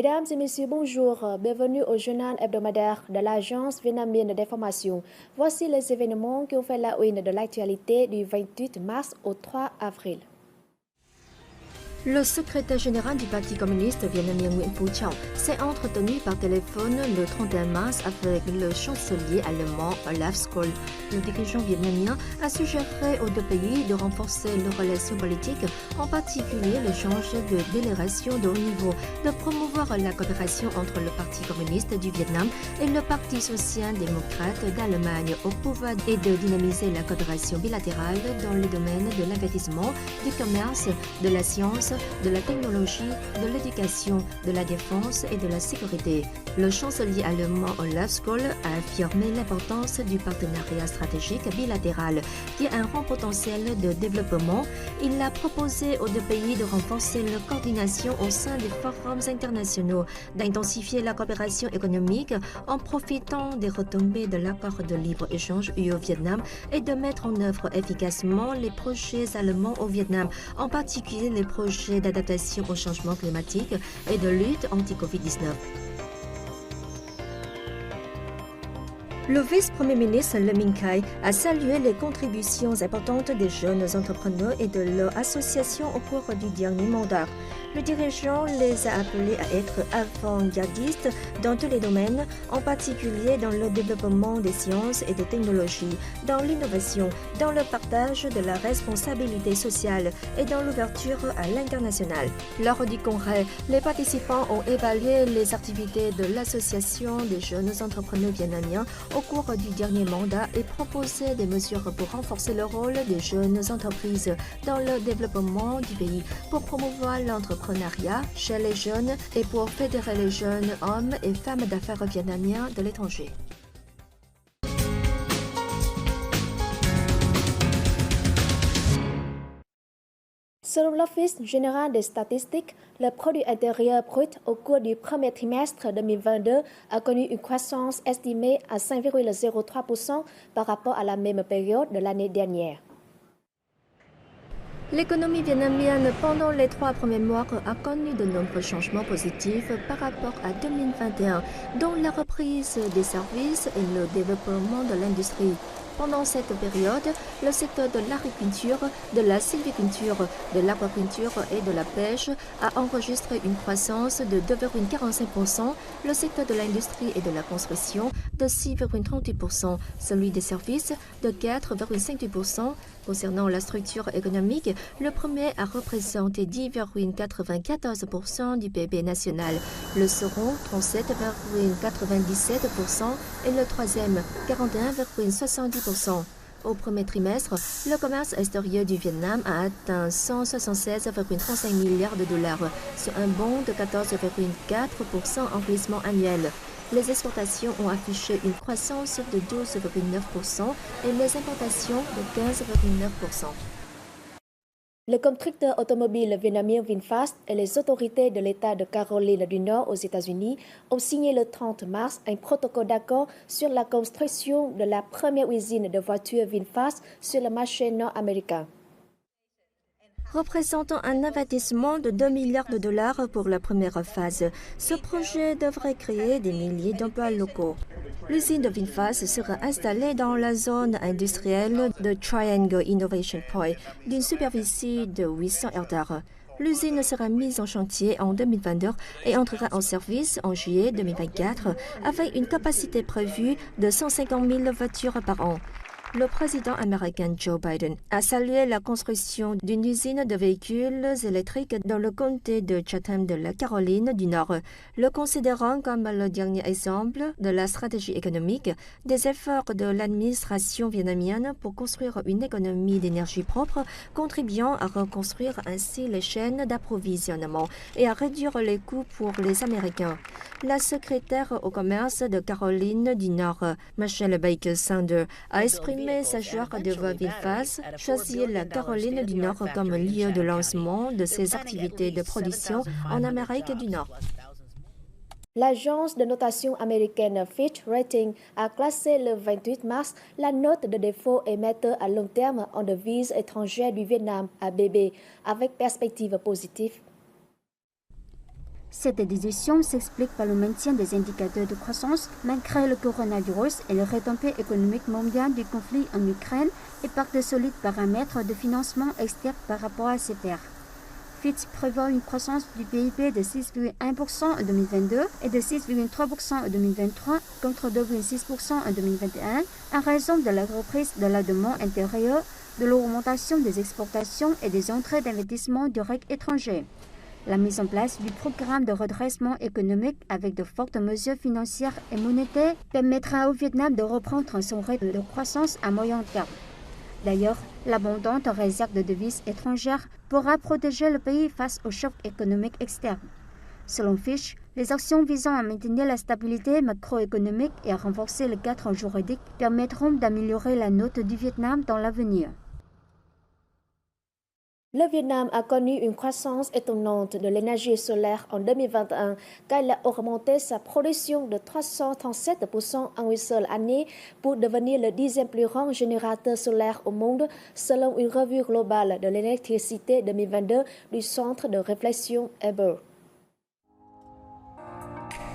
Mesdames et messieurs, bonjour. Bienvenue au journal hebdomadaire de l'Agence vietnamienne d'information. Voici les événements qui ont fait la une de l'actualité du 28 mars au 3 avril. Le secrétaire général du Parti communiste vietnamien Nguyen Phu Trong s'est entretenu par téléphone le 31 mars avec le chancelier allemand Olaf Scholz. Le dirigeant vietnamien a suggéré aux deux pays de renforcer leurs relations politiques, en particulier l'échange de délégations de haut niveau, de promouvoir la coopération entre le Parti communiste du Vietnam et le Parti social-démocrate d'Allemagne au pouvoir et de dynamiser la coopération bilatérale dans les domaines de l'investissement, du commerce, de la science, de la technologie, de l'éducation, de la défense et de la sécurité. Le chancelier allemand Olaf Scholz a affirmé l'importance du partenariat stratégique bilatéral qui a un grand potentiel de développement. Il a proposé aux deux pays de renforcer leur coordination au sein des forums internationaux, d'intensifier la coopération économique en profitant des retombées de l'accord de libre-échange UE-Vietnam et de mettre en œuvre efficacement les projets allemands au Vietnam, en particulier les projets d'adaptation au changement climatique et de lutte anti-Covid-19. Le vice-premier ministre Le Minh Khai a salué les contributions importantes des jeunes entrepreneurs et de leurs associations au cours du dernier mandat. Le dirigeant les a appelés à être avant-gardistes dans tous les domaines, en particulier dans le développement des sciences et des technologies, dans l'innovation, dans le partage de la responsabilité sociale et dans l'ouverture à l'international. Lors du congrès, les participants ont évalué les activités de l'Association des jeunes entrepreneurs vietnamiens au cours du dernier mandat et proposé des mesures pour renforcer le rôle des jeunes entreprises dans le développement du pays, pour promouvoir l'entrepreneuriat chez les jeunes et pour fédérer les jeunes hommes et femmes d'affaires vietnamiens de l'étranger. Selon l'Office général des statistiques, le produit intérieur brut au cours du premier trimestre 2022 a connu une croissance estimée à 5,03% par rapport à la même période de l'année dernière. L'économie vietnamienne pendant les 3 premiers mois a connu de nombreux changements positifs par rapport à 2021, dont la reprise des services et le développement de l'industrie. Pendant cette période, le secteur de l'agriculture, de la sylviculture, de l'aquaculture et de la pêche a enregistré une croissance de 2,45%, le secteur de l'industrie et de la construction de 6,38%, celui des services de 4,58%. Concernant la structure économique, le premier a représenté 10,94% du PIB national, le second 37,97% et le troisième 41,70%. Au premier trimestre, le commerce extérieur du Vietnam a atteint 176,35 milliards de dollars, sur un bond de 14,4% en glissement annuel. Les exportations ont affiché une croissance de 12,9% et les importations de 15,9%. Le constructeur automobile vietnamien VinFast et les autorités de l'État de Caroline du Nord aux États-Unis ont signé le 30 mars un protocole d'accord sur la construction de la première usine de voitures VinFast sur le marché nord-américain. Représentant un investissement de 2 milliards de dollars pour la première phase, ce projet devrait créer des milliers d'emplois locaux. L'usine de VinFast sera installée dans la zone industrielle de Triangle Innovation Point, d'une superficie de 800 hectares. L'usine sera mise en chantier en 2022 et entrera en service en juillet 2024 avec une capacité prévue de 150 000 voitures par an. Le président américain Joe Biden a salué la construction d'une usine de véhicules électriques dans le comté de Chatham de la Caroline du Nord, le considérant comme le dernier exemple de la stratégie économique des efforts de l'administration vietnamienne pour construire une économie d'énergie propre, contribuant à reconstruire ainsi les chaînes d'approvisionnement et à réduire les coûts pour les Américains. La secrétaire au commerce de Caroline du Nord, Michelle Baker Sanders, a exprimé sa joie de voir VinFast choisir la Caroline du Nord comme lieu de lancement de ses activités de production en Amérique du Nord. L'agence de notation américaine Fitch Ratings a classé le 28 mars la note de défaut émetteur à long terme en devises étrangères du Vietnam à BB avec perspective positive. Cette décision s'explique par le maintien des indicateurs de croissance malgré le coronavirus et le retombée économique mondiale du conflit en Ukraine et par de solides paramètres de financement externe par rapport à ces pairs. Fitch prévoit une croissance du PIB de 6,1% en 2022 et de 6,3% en 2023 contre 2,6% en 2021 en raison de la reprise de la demande intérieure, de l'augmentation des exportations et des entrées d'investissement directs étrangers. La mise en place du programme de redressement économique avec de fortes mesures financières et monétaires permettra au Vietnam de reprendre son rythme de croissance à moyen terme. D'ailleurs, l'abondante réserve de devises étrangères pourra protéger le pays face aux chocs économiques externes. Selon Fitch, les actions visant à maintenir la stabilité macroéconomique et à renforcer le cadre juridique permettront d'améliorer la note du Vietnam dans l'avenir. Le Vietnam a connu une croissance étonnante de l'énergie solaire en 2021, car il a augmenté sa production de 337% en une seule année pour devenir le 10e plus grand générateur solaire au monde, selon une revue globale de l'électricité 2022 du Centre de réflexion Eber.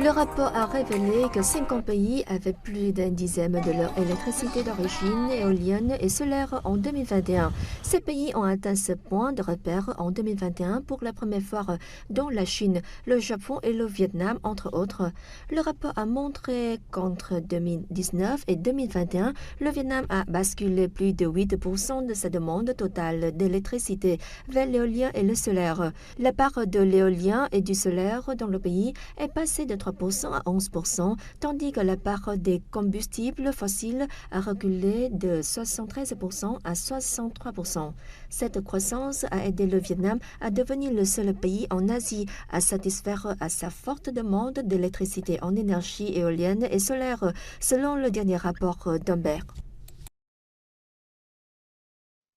Le rapport a révélé que 50 pays avaient plus d'un dixième de leur électricité d'origine éolienne et solaire en 2021. Ces pays ont atteint ce point de repère en 2021 pour la première fois, dont la Chine, le Japon et le Vietnam, entre autres. Le rapport a montré qu'entre 2019 et 2021, le Vietnam a basculé plus de 8% de sa demande totale d'électricité vers l'éolien et le solaire. La part de l'éolien et du solaire dans le pays est passée de 3% à 11%, tandis que la part des combustibles fossiles a reculé de 73% à 63%. Cette croissance a aidé le Vietnam à devenir le seul pays en Asie à satisfaire à sa forte demande d'électricité en énergie éolienne et solaire, selon le dernier rapport d'Amber.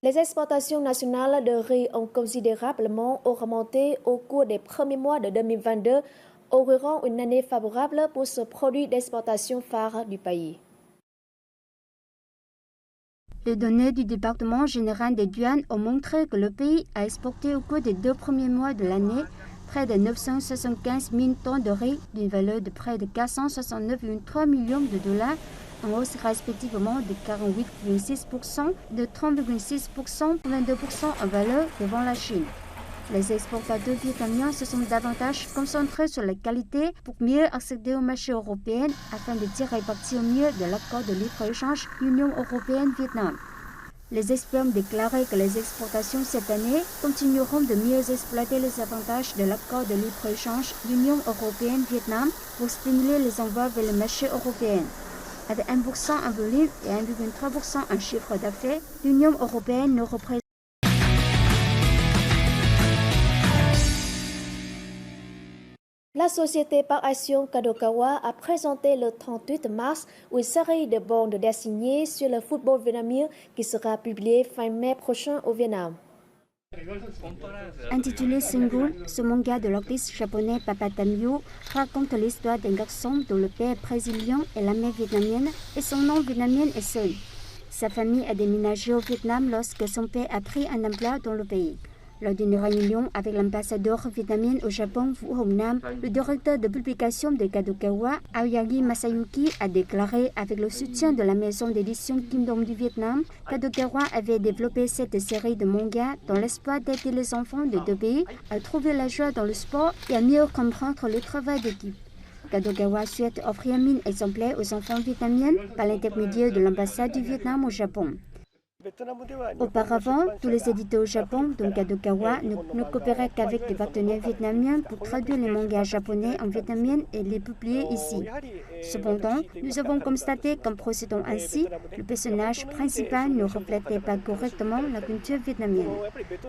Les exportations nationales de riz ont considérablement augmenté au cours des premiers mois de 2022, augurant une année favorable pour ce produit d'exportation phare du pays. Les données du département général des douanes ont montré que le pays a exporté au cours des 2 premiers mois de l'année près de 975 000 tonnes de riz d'une valeur de près de 469,3 millions de dollars, en hausse respectivement de 48,6%, de 30,6% et 22% en valeur devant la Chine. Les exportateurs vietnamiens se sont davantage concentrés sur la qualité pour mieux accéder au marché européen afin de tirer parti au mieux de l'accord de libre-échange Union européenne-Vietnam. Les experts ont déclaré que les exportations cette année continueront de mieux exploiter les avantages de l'accord de libre-échange Union européenne-Vietnam pour stimuler les envois vers le marché européen. Avec 1% en volume et 1,3% en chiffre d'affaires, l'Union européenne ne représente La société par action Kadokawa a présenté le 38 mars une série de bandes dessinées sur le football vietnamien qui sera publiée fin mai prochain au Vietnam. Intitulé Single, ce manga de l'artiste japonais Papa Tamio raconte l'histoire d'un garçon dont le père est brésilien et la mère vietnamienne et son nom vietnamien est Seul. Sa famille a déménagé au Vietnam lorsque son père a pris un emploi dans le pays. Lors d'une réunion avec l'ambassadeur vietnamien au Japon, Vũ Hồng Nam, le directeur de publication de Kadokawa, Aoyagi Masayuki, a déclaré avec le soutien de la maison d'édition Kingdom du Vietnam, Kadokawa avait développé cette série de mangas dans l'espoir d'aider les enfants des deux pays à trouver la joie dans le sport et à mieux comprendre le travail d'équipe. Kadokawa souhaite offrir 1000 exemplaires aux enfants vietnamiens par l'intermédiaire de l'ambassade du Vietnam au Japon. Auparavant, tous les éditeurs au Japon, dont Kadokawa, ne coopéraient qu'avec des partenaires vietnamiens pour traduire les mangas japonais en vietnamien et les publier ici. Cependant, nous avons constaté qu'en procédant ainsi, le personnage principal ne reflétait pas correctement la culture vietnamienne.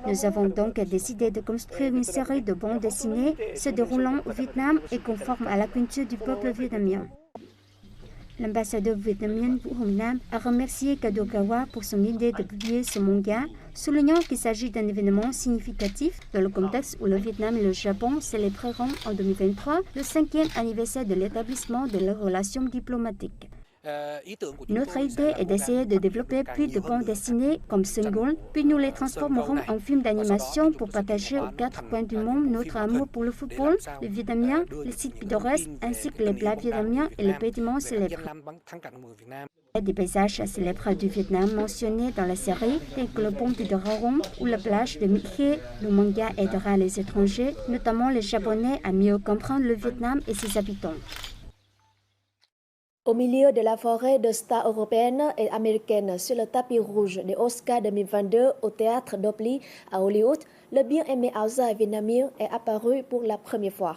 Nous avons donc décidé de construire une série de bandes dessinées se déroulant au Vietnam et conformes à la culture du peuple vietnamien. L'ambassadeur vietnamien Vũ Hồng Nam a remercié Kadokawa pour son idée de publier ce manga, soulignant qu'il s'agit d'un événement significatif dans le contexte où le Vietnam et le Japon célébreront en 2023 le 5e anniversaire de l'établissement de leurs relations diplomatiques. Notre idée est d'essayer de développer plus de bandes dessinées comme Sungun, puis nous les transformerons en films d'animation pour partager aux 4 coins du monde notre amour pour le football, le vietnamien, les sites pittoresques ainsi que les plats vietnamiens et les bâtiments célèbres. Il y a des paysages célèbres du Vietnam mentionnés dans la série, tels que le pont de Rarong ou la plage de My Khe. Le manga aidera les étrangers, notamment les Japonais, à mieux comprendre le Vietnam et ses habitants. Au milieu de la forêt de stars européennes et américaines sur le tapis rouge des Oscars 2022 au théâtre d'Opry à Hollywood, le bien-aimé áo dài vietnamien est apparu pour la première fois.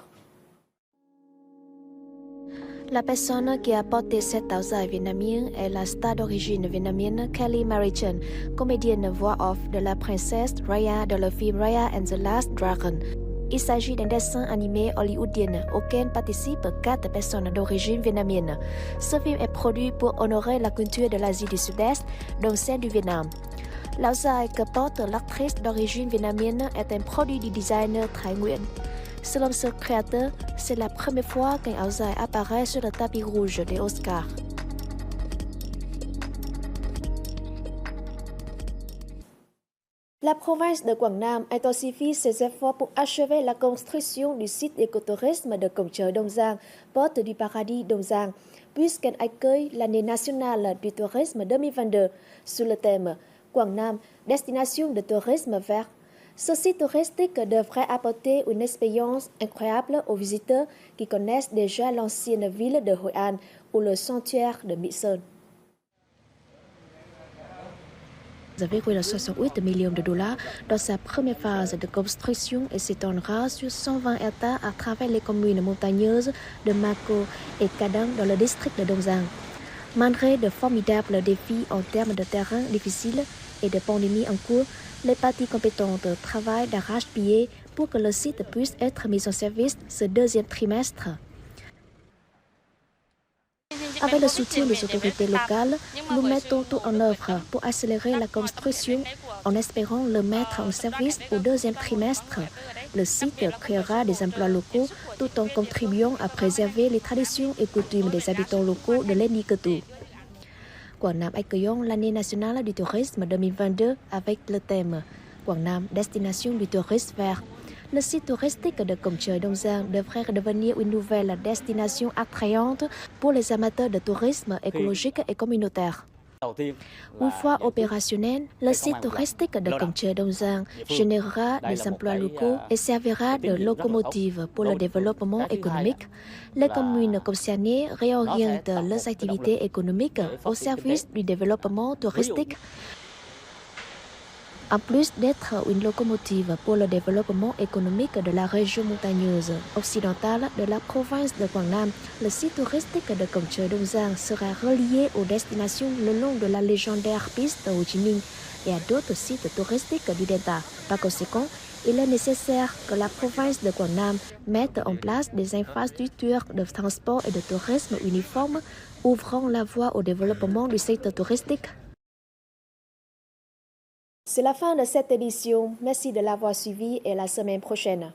La personne qui a porté cet áo dài vietnamien est la star d'origine vietnamienne Kelly Marichen, comédienne voix off de la princesse Raya dans le film Raya and the Last Dragon. Il s'agit d'un dessin animé hollywoodien auquel participent 4 personnes d'origine vietnamienne. Ce film est produit pour honorer la culture de l'Asie du Sud-Est, dont celle du Vietnam. L'áo dài que porte l'actrice d'origine vietnamienne est un produit du designer Thái Nguyễn. Selon ce créateur, c'est la première fois qu'un áo dài apparaît sur le tapis rouge des Oscars. La province de Quảng Nam intensifie ses efforts pour achever la construction du site écotourisme de Cổng Trời Đông Giang, porte du paradis Đông Giang, puisqu'elle accueille l'année nationale du tourisme 2022 sous le thème Quảng Nam, destination de tourisme vert. Ce site touristique devrait apporter une expérience incroyable aux visiteurs qui connaissent déjà l'ancienne ville de Hội An ou le sanctuaire de Mỹ Sơn. Avec 68 millions de dollars dans sa première phase de construction et s'étendra sur 120 hectares à travers les communes montagneuses de Mako et Kadang dans le district de Đông Giang. Malgré de formidables défis en termes de terrain difficiles et de pandémie en cours, les parties compétentes travaillent d'arrache-pied pour que le site puisse être mis en service ce deuxième trimestre. Avec le soutien des autorités locales, nous mettons tout en œuvre pour accélérer la construction en espérant le mettre en service au deuxième trimestre. Le site créera des emplois locaux tout en contribuant à préserver les traditions et coutumes des habitants locaux de l'ethnie Cơ Tu. Quảng Nam accueillons l'année nationale du tourisme 2022 avec le thème Quảng Nam, destination du tourisme vert. Le site touristique de Cổng Trời Đông Giang devrait devenir une nouvelle destination attrayante pour les amateurs de tourisme écologique et communautaire. Une fois opérationnel, le site touristique de Cổng Trời Đông Giang générera des emplois locaux et servira de locomotive pour le développement économique. Les communes concernées réorientent leurs activités économiques au service du développement touristique. En plus d'être une locomotive pour le développement économique de la région montagneuse occidentale de la province de Quảng Nam, le site touristique de Cổng Trời Đông Giang sera relié aux destinations le long de la légendaire piste Hồ Chí Minh et à d'autres sites touristiques du Delta. Par conséquent, il est nécessaire que la province de Quảng Nam mette en place des infrastructures de transport et de tourisme uniformes, ouvrant la voie au développement du secteur touristique. C'est la fin de cette édition. Merci de l'avoir suivi et à la semaine prochaine.